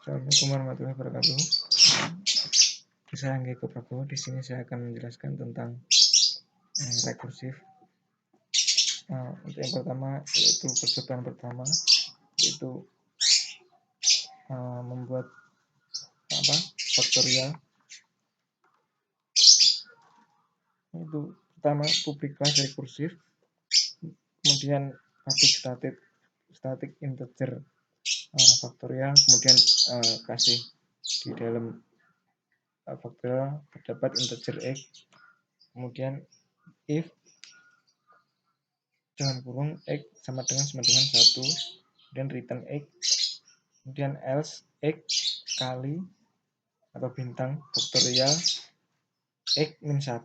Assalamualaikum warahmatullahi wabarakatuh. Saya Angga Prabowo. Di sini saya akan menjelaskan tentang rekursif. Untuk yang pertama yaitu percobaan pertama, yaitu membuat faktorial. Itu pertama public class rekursif, kemudian public static integer faktorial, kemudian kasih di dalam faktorial terdapat integer x, kemudian if dalam kurung x sama dengan 1, kemudian return x, kemudian else x kali atau bintang faktorial x min 1,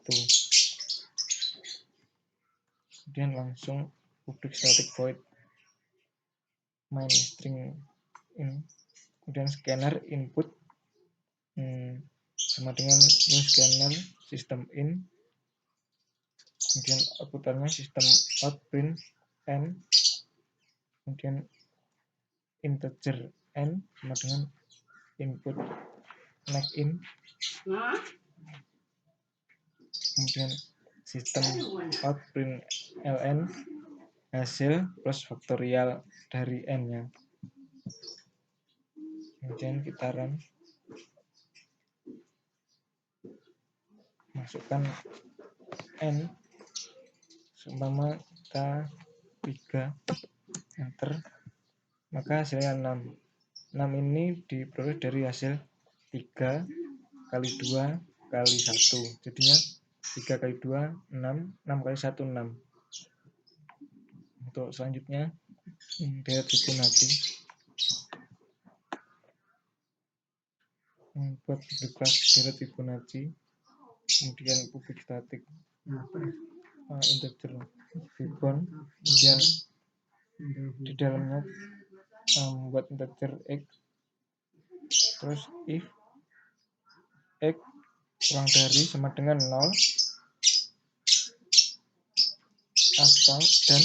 kemudian langsung public static void main string in, kemudian scanner input sama dengan new scanner system in, kemudian outputannya sistem out print n, kemudian integer n sama dengan input next in, kemudian sistem out print ln hasil plus faktorial dari n nya, kemudian kita run, masukkan n seumpama kita 3, enter, maka hasilnya 6. 6 ini diperoleh dari hasil 3 kali 2 kali 1, jadinya 3 kali 2 6, 6 kali 1 6. Untuk selanjutnya deret Fibonacci, buat public class deret Fibonacci, kemudian public static integer Fibon, kemudian di dalamnya membuat integer x, terus if x kurang dari sama dengan 0 atau dan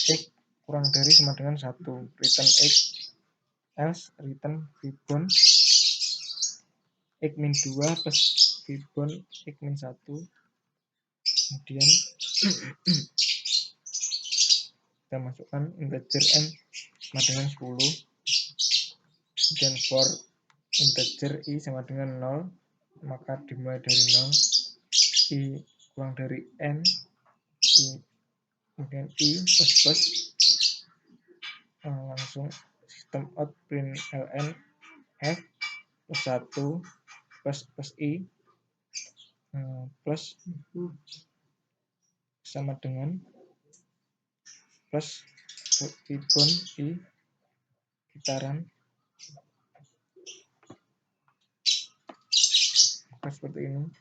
x kurang dari sama dengan 1, return x, else return Fibon x min 2 plus Fibon x min 1, kemudian kita masukkan integer n sama dengan 10, kemudian for integer i sama dengan 0, maka dimulai dari 0, i kurang dari n, i, kemudian i plus langsung sistem out print ln f plus 1 plus i plus sama dengan plus Fibon i, gitaran, maka seperti ini.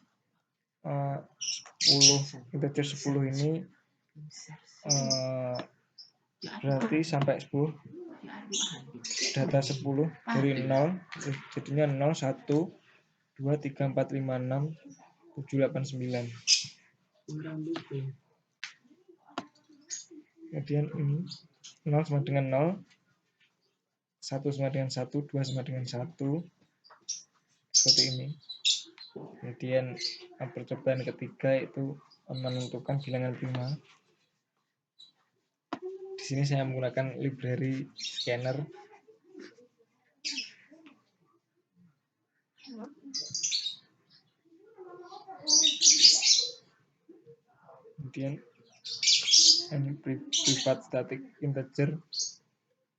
10 integer 10 ini berarti sampai 10 data 10 dari 0 jadinya 0 1 2 3 4 5 6 7 8 9, kemudian ini 0 sama dengan 0, 1 sama dengan 1, 2 sama dengan 1, seperti ini. Kemudian percobaan ketiga itu menentukan bilangan prima. Di sini saya menggunakan library scanner. Kemudian ini private static integer,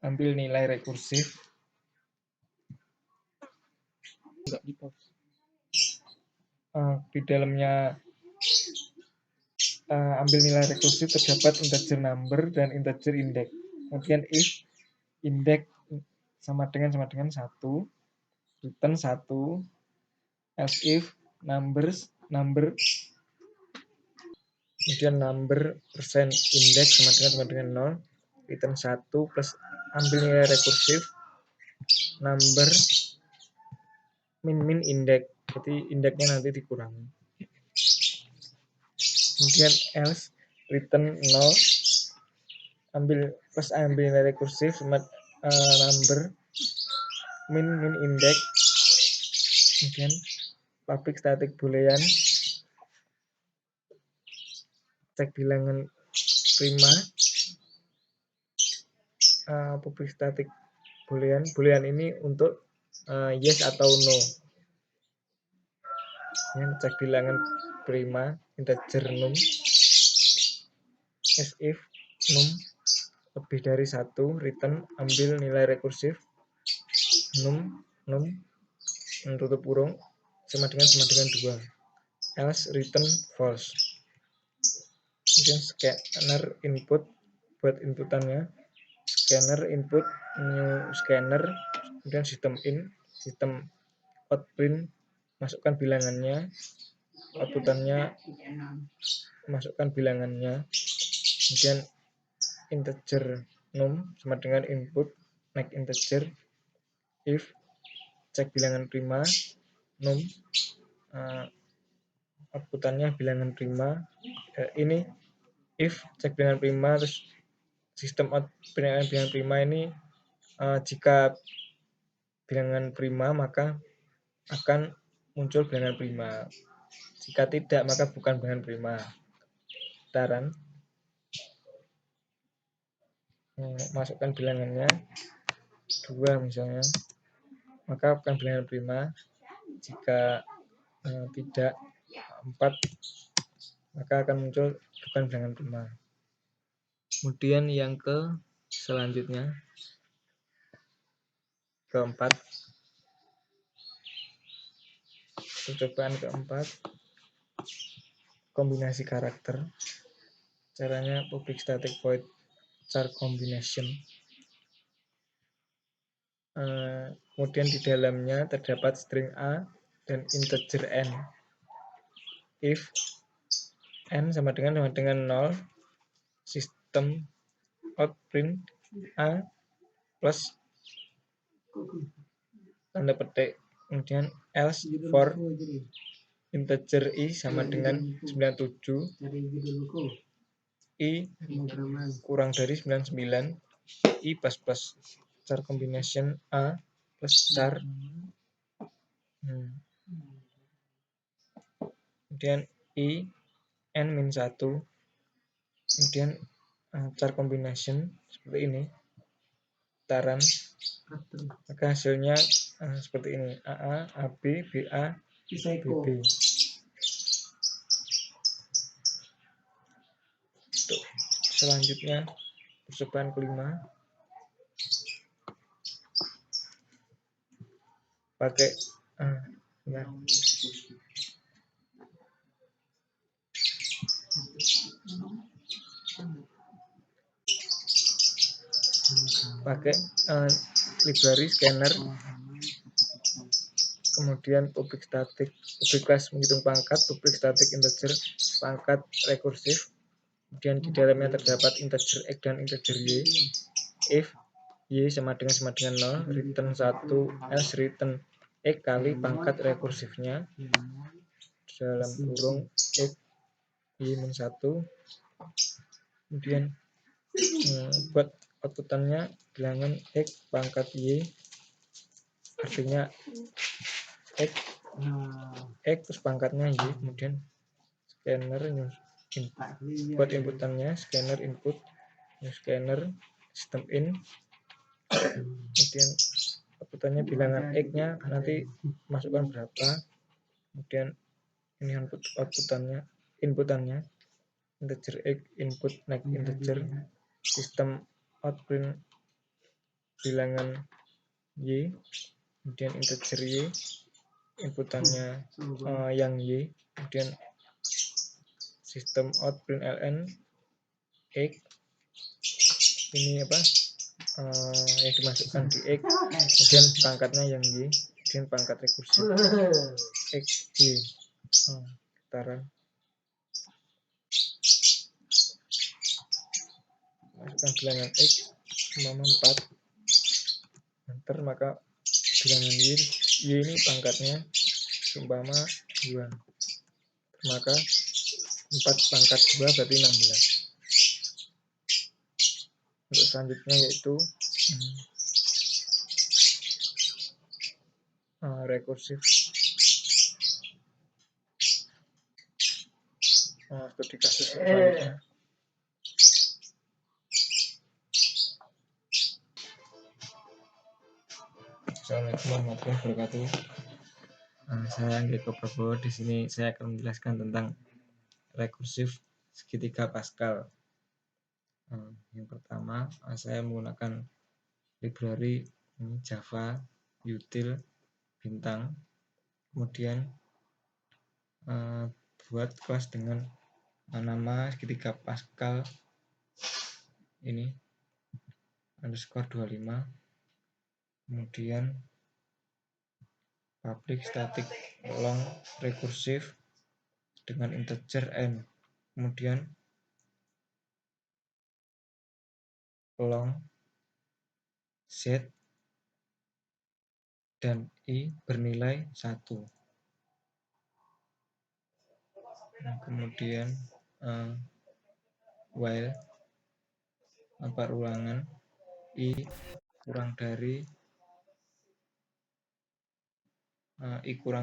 ambil nilai rekursif, di dalamnya ambil nilai rekursif terdapat integer number dan integer index. Kemudian if index sama dengan 1, return 1, else if number, kemudian number persen index sama dengan 0, return 1 plus ambil nilai rekursif number min index, jadi indeksnya nanti dikurangi. Kemudian else return 0, ambil nilai rekursif number min index, kemudian public static boolean, cek bilangan prima, public static boolean ini untuk yes atau no. Yang cek bilangan prima integer num, as if num lebih dari 1, return ambil nilai rekursif num tutup kurung sama dengan 2, else return false. Kemudian scanner input buat inputannya, scanner input new scanner, kemudian sistem in, sistem out print, masukkan bilangannya, outputannya masukkan bilangannya, kemudian integer num sama dengan input next integer, if cek bilangan prima num, outputannya bilangan prima, ini if cek bilangan prima, terus sistem out bilangan prima ini jika bilangan prima maka akan muncul bilangan prima, jika tidak maka bukan bilangan prima. Taran masukkan bilangannya 2 misalnya, maka bukan bilangan prima, jika tidak 4 maka akan muncul bukan bilangan prima. Kemudian yang selanjutnya keempat, percobaan keempat, kombinasi karakter. Caranya public static void char combination. Kemudian di dalamnya terdapat string a dan integer n. If n sama dengan 0, sistem out print a plus tanda petik, kemudian else for integer i sama dengan 97, i kurang dari 99, i plus char combination a plus char, kemudian i n min 1, kemudian char combination seperti ini, taran, maka hasilnya seperti ini, AA, AB, BA, BB. Selanjutnya percobaan kelima, pakai library scanner, kemudian public class menghitung pangkat, public static integer pangkat rekursif, kemudian di dalamnya terdapat integer x dan integer y. If y sama dengan 0, return 1, else return x kali pangkat rekursifnya dalam kurung x y min 1, kemudian buat outputannya bilangan x pangkat y, artinya x terus pangkatnya y, kemudian scanner buat inputannya, scanner input, scanner sistem in, kemudian outputannya bilangan x nya nanti masukkan berapa, kemudian ini inputannya integer x input next integer, sistem out print bilangan y, kemudian integer y, inputannya yang y, kemudian sistem out print ln x, ini yang dimasukkan di x, kemudian pangkatnya yang y, kemudian pangkat rekursif x y, taran, masukkan bilangan x umpama 4, enter, maka bilangan y ini pangkatnya umpama 2, maka 4 pangkat 2 berarti 16. Untuk selanjutnya yaitu rekursif studi kasus selanjutnya. Assalamualaikum warahmatullahi wabarakatuh. Saya Anggito Prabowo. Di sini saya akan menjelaskan tentang rekursif segitiga Pascal. Yang pertama, saya menggunakan library Java, util, bintang. Kemudian buat kelas dengan nama segitiga Pascal ini underscore 25. Kemudian public static long recursive dengan integer n. Kemudian long z dan i bernilai 1. Kemudian while perulangan i kurang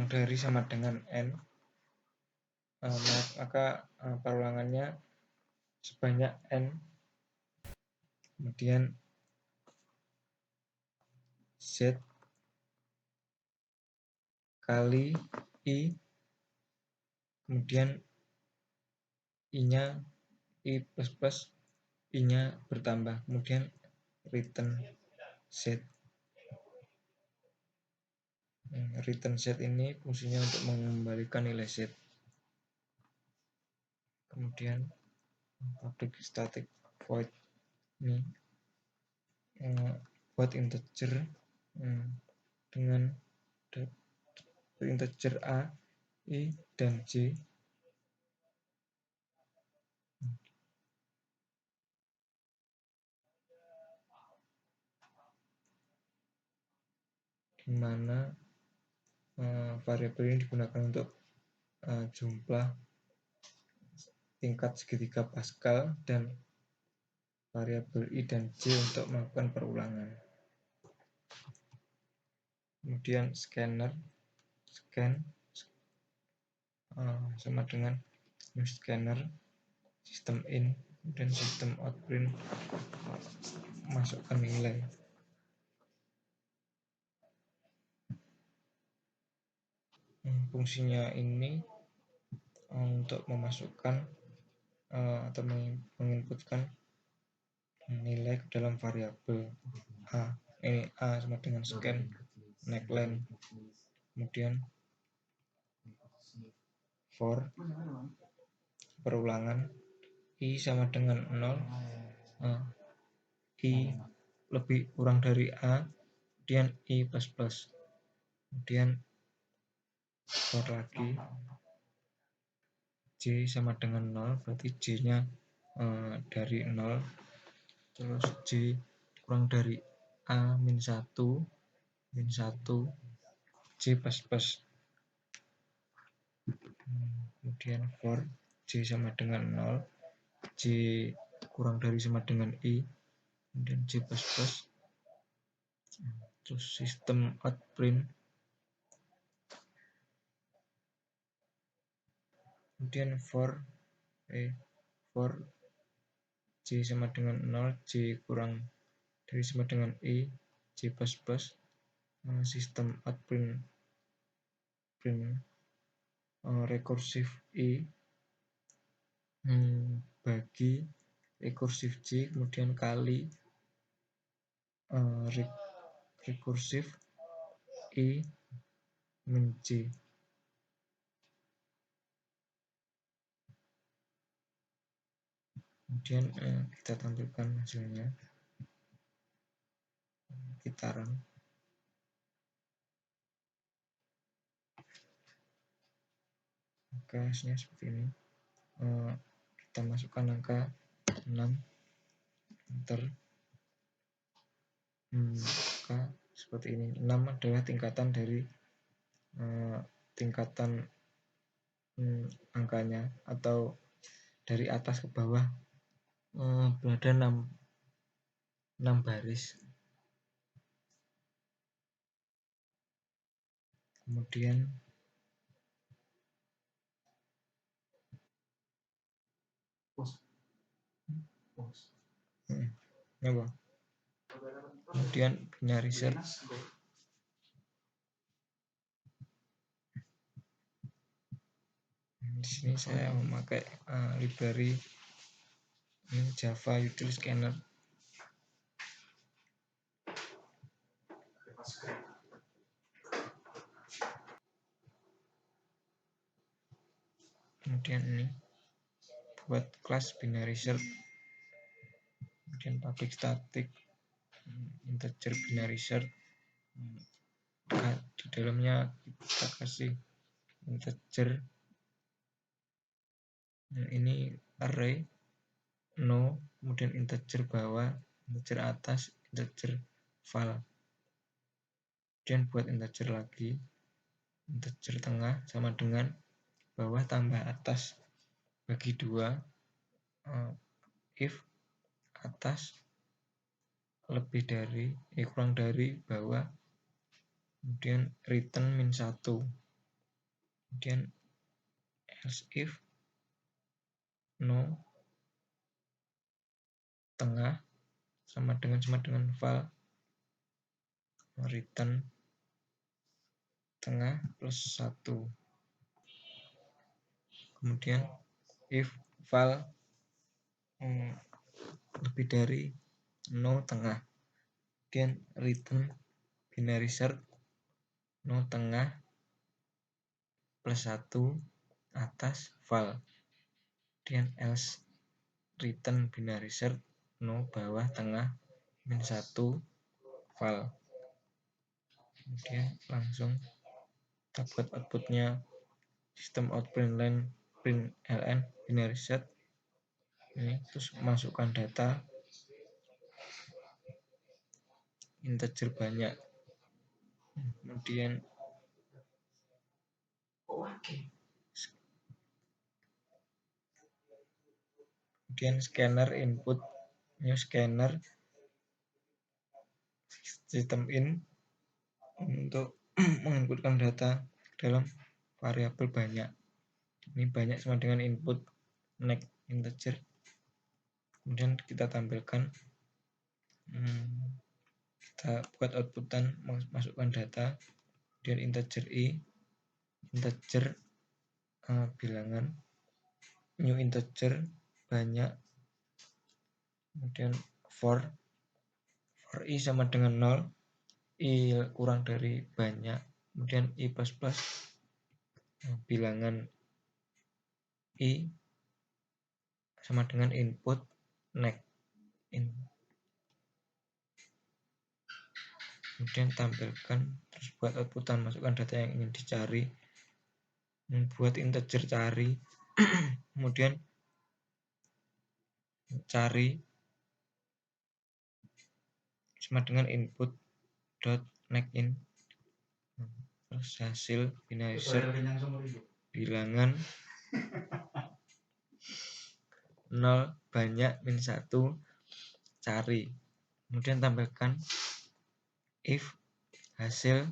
dari sama dengan n, maka perulangannya sebanyak n. Kemudian z kali i, kemudian i-nya i plus i-nya bertambah, kemudian return z. Return z ini fungsinya untuk mengembalikan nilai z. Kemudian public static void ini buat integer dengan integer a, i, dan j. Di mana variabel ini digunakan untuk jumlah tingkat segitiga Pascal dan variabel i dan j untuk melakukan perulangan. Kemudian scan sama dengan new scanner, sistem in dan sistem out print masukkan nilai. Fungsinya ini untuk memasukkan atau menginputkan nilai ke dalam variabel a. Ini a sama dengan scan neckline. Kemudian for perulangan i sama dengan 0, i lebih kurang dari a, kemudian i plus, kemudian for lagi j sama dengan 0, berarti j nya dari 0, terus j kurang dari a min 1, j plus, kemudian for j sama dengan 0, j kurang dari sama dengan i, kemudian j plus, terus sistem out print, kemudian for j sama dengan 0, j kurang dari sama dengan i, j plus, sistem out print rekursif i bagi rekursif j, kemudian kali rekursif i min j. Kemudian kita tampilkan hasilnya, kita run. Hasilnya seperti ini. Kita masukkan angka 6, enter. Maka seperti ini. 6 adalah tingkatan dari tingkatan angkanya, atau dari atas ke bawah berada 6 baris. kemudian kemudian binary search. Di sini saya memakai library Java Util Scanner. Kemudian ini buat kelas binary search, kemudian public static integer binary search. Di dalamnya kita kasih integer, ini array no, kemudian integer bawah, integer atas, integer val. Kemudian buat integer lagi, integer tengah sama dengan bawah tambah atas bagi 2, if atas lebih dari kurang dari bawah, kemudian return min 1, kemudian else if no tengah sama dengan val, return tengah plus 1. Kemudian if val lebih dari no tengah, kemudian return binary search no tengah plus 1 atas val, kemudian else return binary search no bawah tengah min 1 val. Kemudian langsung kita buat outputnya sistem out println binary search ini, terus masukkan data integer banyak, kemudian scanner input new scanner sistem in untuk menginputkan data dalam variabel banyak. Ini banyak sama dengan input next integer. Kemudian kita tampilkan, kita buat outputan, masukkan data, kemudian integer i, integer bilangan, new integer banyak, kemudian for i sama dengan 0, i kurang dari banyak, kemudian i plus plus bilangan i sama dengan input next in. Kemudian tampilkan, terus buat outputan, masukkan data yang ingin dicari, buat integer cari, kemudian cari sama dengan input dot next in, terus hasil binary search bilangan 0 banyak min 1 cari, kemudian tampilkan if hasil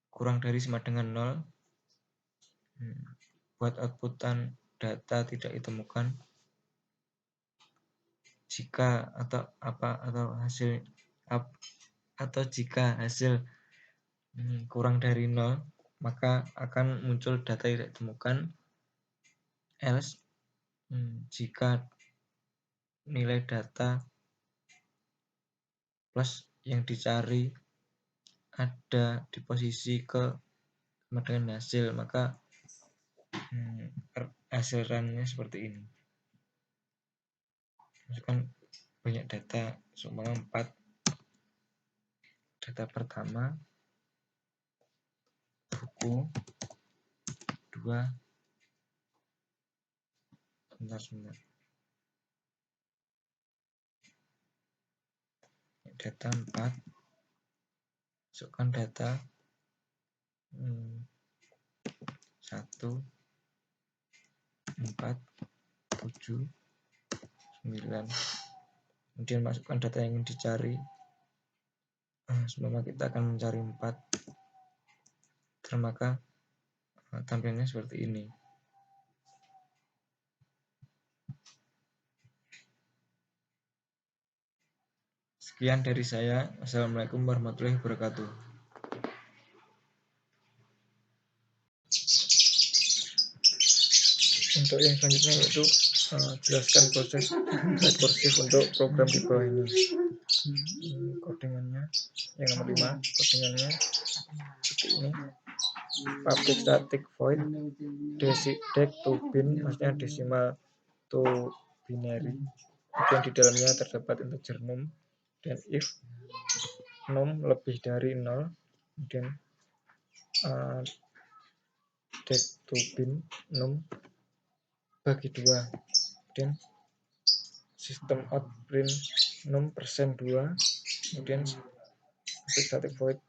kurang dari sama dengan 0, buat outputan data tidak ditemukan jika atau jika hasil kurang dari 0, maka akan muncul data tidak ditemukan. Else jika nilai data plus yang dicari ada di posisi ke sama dengan hasil, maka hasil runnya seperti ini. Masukkan banyak data, seumpama 4. Data pertama buku 2, sebentar. Data 4, masukkan data 1, 4, 7, 9. Kemudian masukkan data yang ingin dicari. Sebelumnya kita akan mencari 4, enter, maka tampilannya seperti ini. Sekian dari saya. Assalamualaikum warahmatullahi wabarakatuh. Untuk yang selanjutnya yaitu jelaskan proses rekursif untuk program di bawah ini. Codingannya yang nomor 5, codingannya seperti ini. Public static void dec to bin, maksudnya decimal to binary. Kemudian di dalamnya terdapat integer num, dan if num lebih dari 0, kemudian dec to bin num bagi 2, kemudian sistem out print num persen 2, kemudian public static void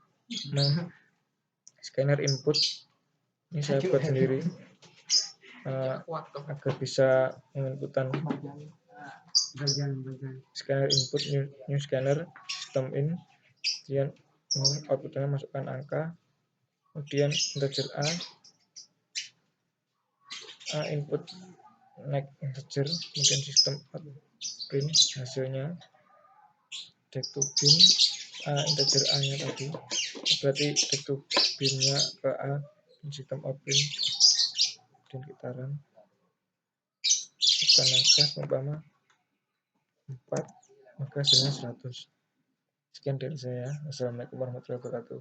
main scanner input. Ini saya buat sendiri agar bisa menginputkan scanner input new scanner system in, kemudian outputnya masukkan angka, kemudian integer a input next integer, kemudian sistem out print hasilnya dec to bin integer a nya tadi, berarti dec to bin nya ke a, dan sistem out print, dan kita run. Bukan angka umpama 4, maka hasilnya 100. Sekian dari saya. Assalamualaikum warahmatullahi wabarakatuh.